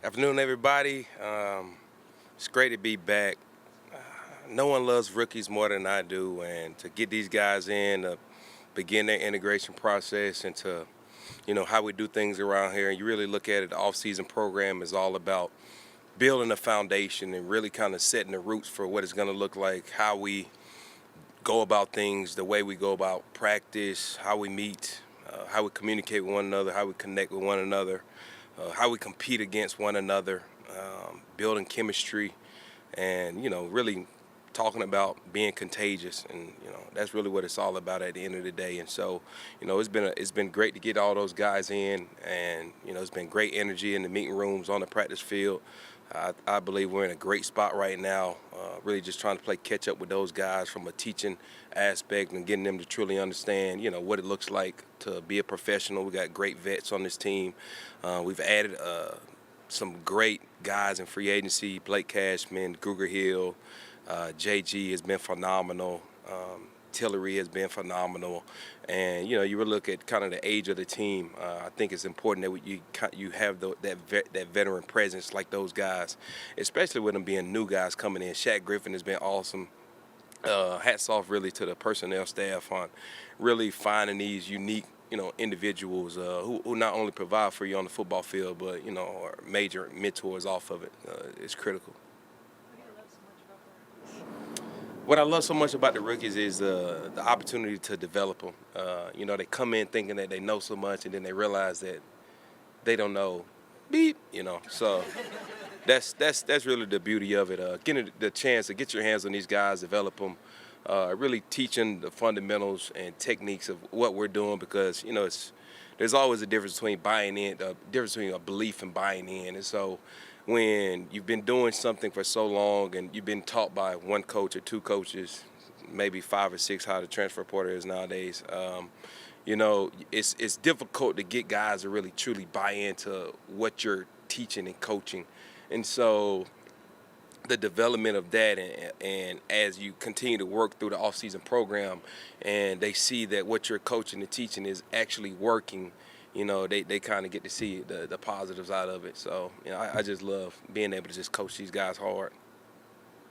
Afternoon, everybody. It's great to be back. No one loves rookies more than I do, and to get these guys in, to begin their integration process, and to, how we do things around here. And you really look at it, the off-season program is all about building a foundation and really kind of setting the roots for what it's going to look like, how we go about things, the way we go about practice, how we meet, how we communicate with one another, how we connect with one another, how we compete against one another, building chemistry, and really talking about being contagious, and that's really what it's all about at the end of the day. And so, it's been great to get all those guys in, and it's been great energy in the meeting rooms, on the practice field. I believe we're in a great spot right now, really just trying to play catch up with those guys from a teaching aspect and getting them to truly understand, what it looks like to be a professional. We got great vets on this team. We've added some great guys in free agency, Blake Cashman, Gruger Hill, JG has been phenomenal. Tillery has been phenomenal, and you really look at kind of the age of the team. I think it's important that you have that veteran presence like those guys, especially with them being new guys coming in. Shaq Griffin has been awesome. Hats off really to the personnel staff on really finding these unique individuals who not only provide for you on the football field, but are major mentors off of it. It's critical. What I love so much about the rookies is the opportunity to develop them. They come in thinking that they know so much, and then they realize that they don't know beep. So that's really the beauty of it. Getting the chance to get your hands on these guys, develop them, really teaching the fundamentals and techniques of what we're doing, because there's always a difference between buying in, the difference between a belief and buying in. And so when you've been doing something for so long and you've been taught by one coach or two coaches, maybe 5 or 6, how the transfer portal is nowadays, it's difficult to get guys to really truly buy into what you're teaching and coaching. And so the development of that, and as you continue to work through the off-season program and they see that what you're coaching and teaching is actually working, they kind of get to see the positives out of it. So, I just love being able to just coach these guys hard.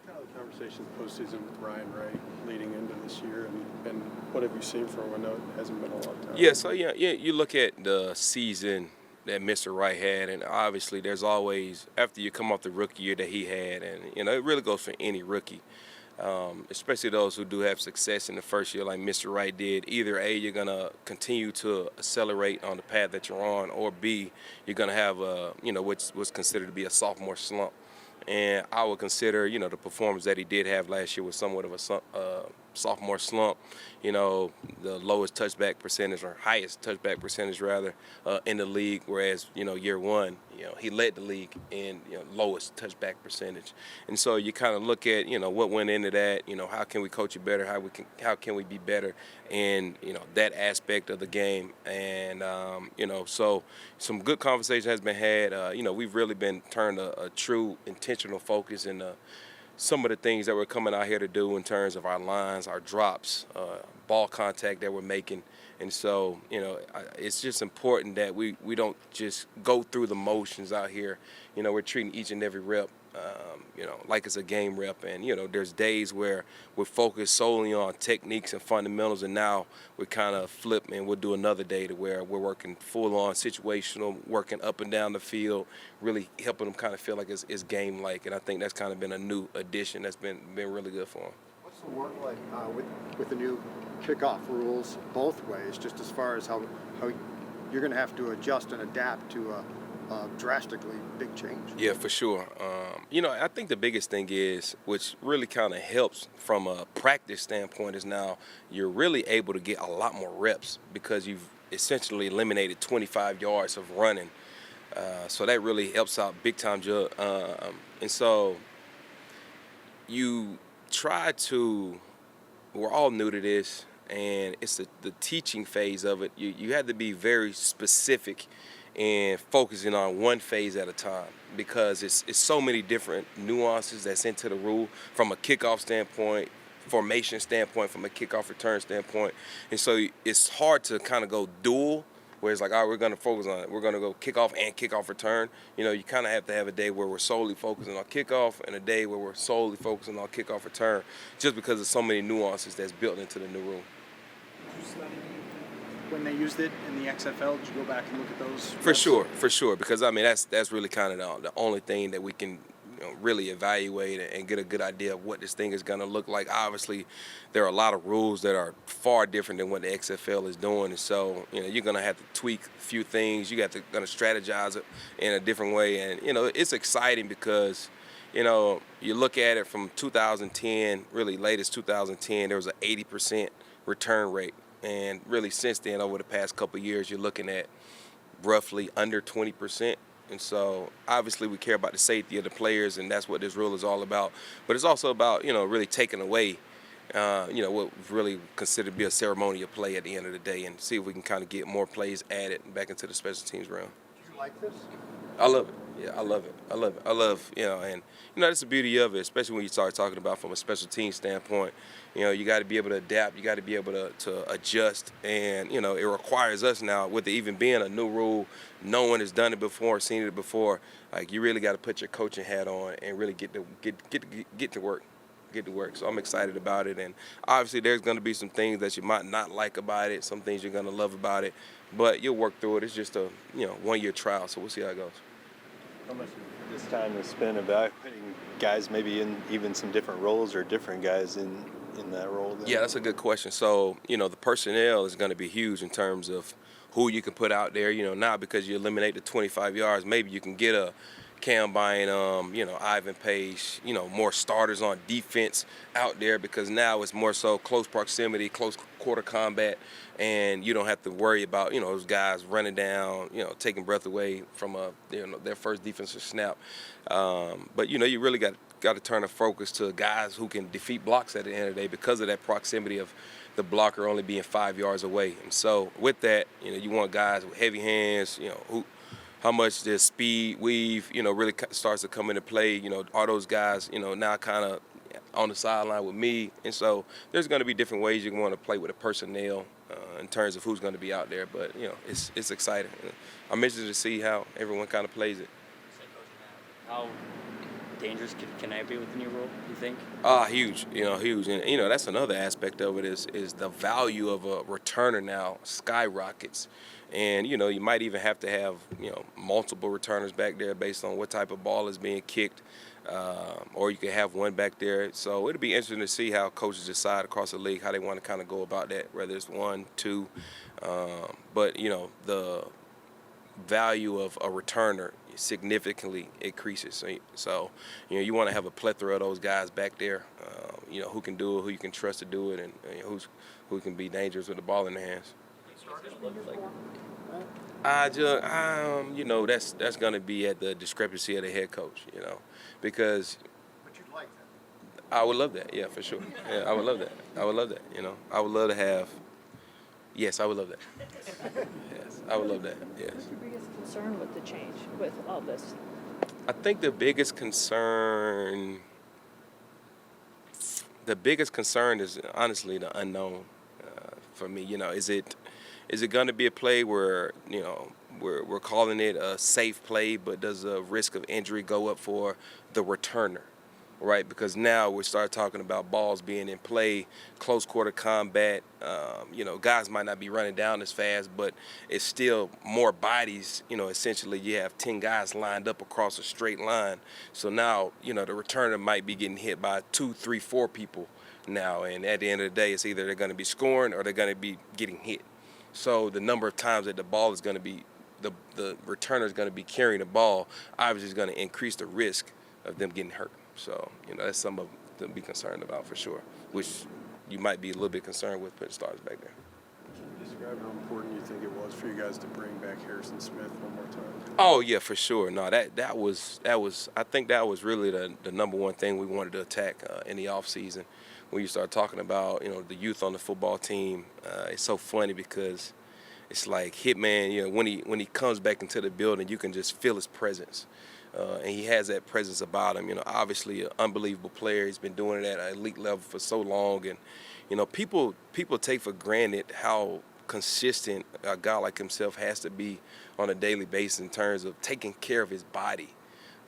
Kind of the conversation postseason with Ryan Wright leading into this year, and what have you seen from him? I know it hasn't been a long time. Yeah, so you look at the season that Mr. Wright had, and obviously there's always, after you come off the rookie year that he had, and it really goes for any rookie, especially those who do have success in the first year like Mr. Wright did. Either A, you're going to continue to accelerate on the path that you're on, or B, you're going to have what's considered to be a sophomore slump. And I would consider, the performance that he did have last year was somewhat of a sophomore slump. The lowest touchback percentage, or highest touchback percentage rather, in the league. Whereas, year one, he led the league in lowest touchback percentage. And so you kind of look at what went into that. How can we coach it better? How can we be better in that aspect of the game? And so some good conversation has been had. We've really been turned a true intentional focus in some of the things that we're coming out here to do in terms of our lines, our drops, ball contact that we're making. And so, it's just important that we don't just go through the motions out here. We're treating each and every rep, like it's a game rep. And, there's days where we're focused solely on techniques and fundamentals, and now we're kind of flipping, and we'll do another day to where we're working full-on situational, working up and down the field, really helping them kind of feel like it's game-like. And I think that's kind of been a new addition that's been really good for them. What's the work like with the new kickoff rules both ways, just as far as how you're going to have to adjust and adapt to a drastically big change? Yeah, for sure. I think the biggest thing is, which really kind of helps from a practice standpoint, is now you're really able to get a lot more reps because you've essentially eliminated 25 yards of running. So that really helps out big time, and so you try to, we're all new to this, and it's the teaching phase of it. You have to be very specific and focusing on one phase at a time, because it's so many different nuances that's into the rule from a kickoff standpoint, formation standpoint, from a kickoff return standpoint. And so it's hard to kind of go dual where it's like, all right, we're going to focus on it. We're going to go kickoff and kickoff return. You kind of have to have a day where we're solely focusing on kickoff and a day where we're solely focusing on kickoff return, just because of so many nuances that's built into the new rule. When they used it in the XFL, did you go back and look at those? For sure, because I mean that's really kind of the only thing that we can really evaluate and get a good idea of what this thing is going to look like. Obviously, there are a lot of rules that are far different than what the XFL is doing, and so you're going to have to tweak a few things. You got to going to strategize it in a different way, and it's exciting because you look at it from 2010, really latest 2010, there was an 80% return rate. And really since then, over the past couple of years, you're looking at roughly under 20%. And so obviously we care about the safety of the players, and that's what this rule is all about. But it's also about, really taking away, what really considered to be a ceremonial play at the end of the day, and see if we can kind of get more plays added back into the special teams realm. Do you like this? I love it. Yeah, I love it. I love, and that's the beauty of it, especially when you start talking about from a special team standpoint. You got to be able to adapt. You got to be able to adjust, and it requires us now, with it even being a new rule, no one has done it before, seen it before. Like, you really got to put your coaching hat on and really get to work. So I'm excited about it, and obviously there's going to be some things that you might not like about it, some things you're going to love about it, but you'll work through it. It's just a 1-year trial, so we'll see how it goes. How much of this time is spent evaluating guys maybe in even some different roles or different guys in that role? Then? Yeah, that's a good question. So, the personnel is going to be huge in terms of who you can put out there. Now because you eliminate the 25 yards, maybe you can get a Cam Bynum, Ivan Pace, more starters on defense out there, because now it's more so close proximity, close quarter combat, and you don't have to worry about, those guys running down, taking breath away from their first defensive snap. But, you really got to turn the focus to guys who can defeat blocks at the end of the day because of that proximity of the blocker only being 5 yards away. And so with that, you want guys with heavy hands, how much their speed, weave, really starts to come into play. Are those guys, now kind of on the sideline with me? And so there's going to be different ways you want to play with the personnel in terms of who's going to be out there. But, it's exciting. I'm interested to see how everyone kind of plays it. How dangerous can that be with the new rule, you think? Huge, huge. And, that's another aspect of it is the value of a returner now skyrockets. And, you might even have to have, multiple returners back there based on what type of ball is being kicked, or you could have one back there. So it'll be interesting to see how coaches decide across the league how they want to kind of go about that, whether it's 1, 2. But, the value of a returner significantly increases. So you want to have a plethora of those guys back there, who can do it, who you can trust to do it, and who can be dangerous with the ball in their hands. That's going to be at the discrepancy of the head coach, because. But you'd like that. I would love that, yeah, for sure. Yeah, I would love that. I would love that, I would love to have. Yes, I would love that. Yes, I would love that. Yes. What's your biggest concern with the change, with all this? I think the biggest concern is honestly the unknown for me. Is it going to be a play where we're calling it a safe play, but does the risk of injury go up for the returner, right? Because now we start talking about balls being in play, close quarter combat. Guys might not be running down as fast, but it's still more bodies. Essentially you have 10 guys lined up across a straight line. So now, the returner might be getting hit by 2, 3, 4 people now. And at the end of the day, it's either they're going to be scoring or they're going to be getting hit. So the number of times that the ball is going to be, the returner is going to be carrying the ball, obviously is going to increase the risk of them getting hurt. So, that's something to be concerned about for sure, which you might be a little bit concerned with putting stars back there. Can you describe how important you think it was for you guys to bring back Harrison Smith one more time? Oh yeah, for sure. No, that was I think that was really the number one thing we wanted to attack in the offseason. When you start talking about the youth on the football team, it's so funny because it's like Hitman. When he comes back into the building, you can just feel his presence, and he has that presence about him. Obviously an unbelievable player. He's been doing it at an elite level for so long, and people take for granted how consistent a guy like himself has to be on a daily basis in terms of taking care of his body.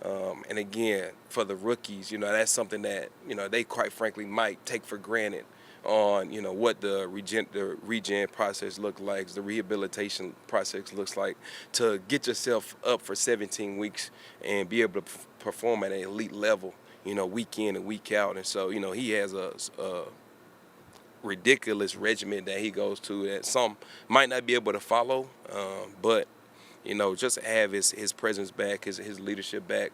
And again, for the rookies, that's something that, they quite frankly might take for granted on, what the regen process looks like, the rehabilitation process looks like, to get yourself up for 17 weeks and be able to perform at an elite level, week in and week out. And so, he has a ridiculous regimen that he goes to that some might not be able to follow, but just to have his presence back, his leadership back,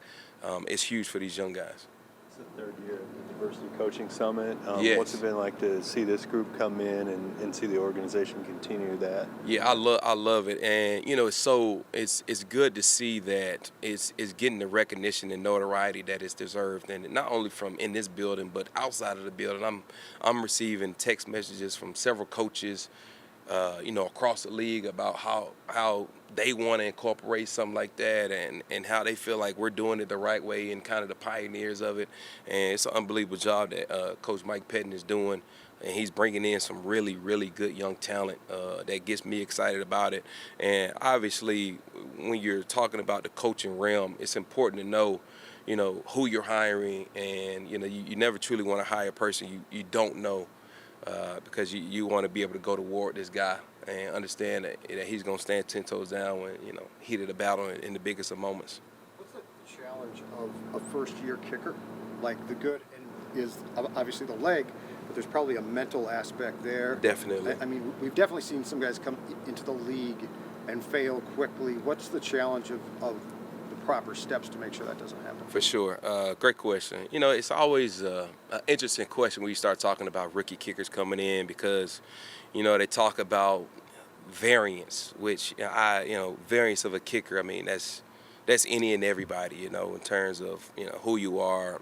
is huge for these young guys. It's the third year of the Diversity Coaching Summit. Yes. What's it been like to see this group come in and see the organization continue that? Yeah, I love it, and it's good to see that it's getting the recognition and notoriety that it's deserved, and not only from in this building but outside of the building. I'm receiving text messages from several coaches, across the league about how they want to incorporate something like that, and how they feel like we're doing it the right way and kind of the pioneers of it. And it's an unbelievable job that Coach Mike Pettin is doing, and he's bringing in some really, really good young talent that gets me excited about it. And obviously, when you're talking about the coaching realm, it's important to know, who you're hiring, and you never truly want to hire a person you don't know. Because you want to be able to go to war with this guy and understand that he's going to stand 10 toes down when, heat of the battle in the biggest of moments. What's the challenge of a first-year kicker? Like, the good is obviously the leg, but there's probably a mental aspect there. Definitely. I mean, we've definitely seen some guys come into the league and fail quickly. What's the challenge of the proper steps to make sure that doesn't happen? For sure. Great question. It's always an interesting question when you start talking about rookie kickers coming in, because, they talk about variance, which variance of a kicker. I mean, that's any and everybody, in terms of, who you are,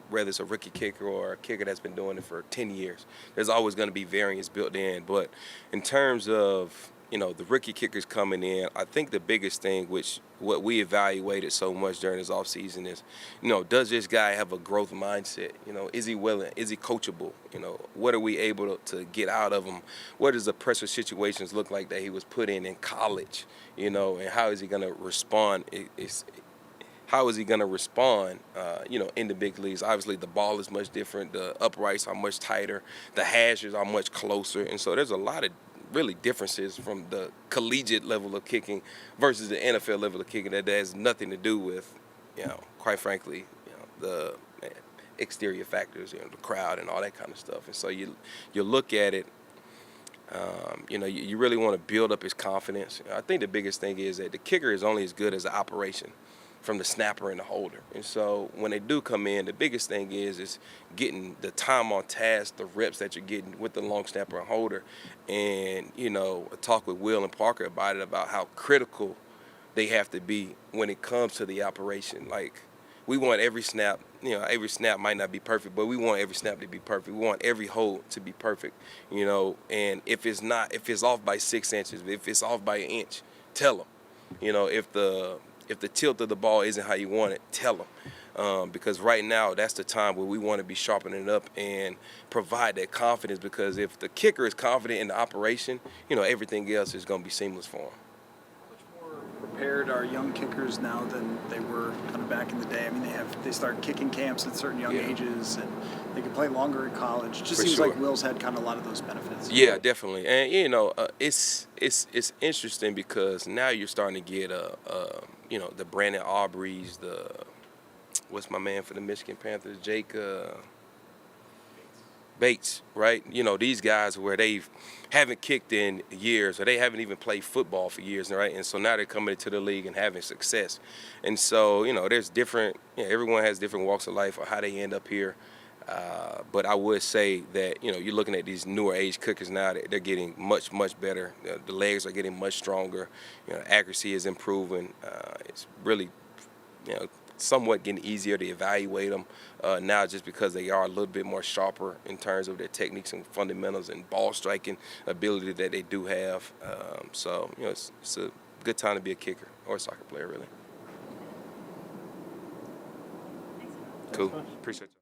whether it's a rookie kicker or a kicker that's been doing it for 10 years. There's always going to be variance built in. But in terms of, the rookie kickers coming in, I think the biggest thing, what we evaluated so much during this offseason is, does this guy have a growth mindset? Is he willing? Is he coachable? What are we able to get out of him? What does the pressure situations look like that he was put in college? And how is he going to respond? How is he going to respond, in the big leagues? Obviously, the ball is much different. The uprights are much tighter. The hashes are much closer. And so there's a lot of really differences from the collegiate level of kicking versus the NFL level of kicking that has nothing to do with, quite frankly, the exterior factors, the crowd and all that kind of stuff. And so you look at it, you really want to build up his confidence. I think the biggest thing is that the kicker is only as good as the operation from the snapper and the holder. And so when they do come in, the biggest thing is getting the time on task, the reps that you're getting with the long snapper and holder. And, I talked with Will and Parker about it, about how critical they have to be when it comes to the operation. Like, we want every snap, every snap might not be perfect, but we want every snap to be perfect. We want every hold to be perfect, and if it's off by 6 inches, if it's off by an inch, tell them. If the tilt of the ball isn't how you want it, tell them. Because right now, that's the time where we want to be sharpening it up and provide that confidence, because if the kicker is confident in the operation, everything else is going to be seamless for him. How much more prepared are young kickers now than they were kind of back in the day? I mean, they start kicking camps at certain young ages, and they can play longer in college. It just seems like Will's had kind of a lot of those benefits. Yeah, definitely. And, it's interesting because now you're starting to get the Brandon Aubreys, what's my man for the Michigan Panthers, Jake Bates, right? These guys where they haven't kicked in years, or they haven't even played football for years, right? And so now they're coming into the league and having success. And so, there's different, everyone has different walks of life or how they end up here. But I would say that, you're looking at these newer age kickers now, they're getting much, much better. The legs are getting much stronger. Accuracy is improving. It's really, somewhat getting easier to evaluate them now, just because they are a little bit more sharper in terms of their techniques and fundamentals and ball striking ability that they do have. So, it's a good time to be a kicker or a soccer player, really. Cool. Appreciate it.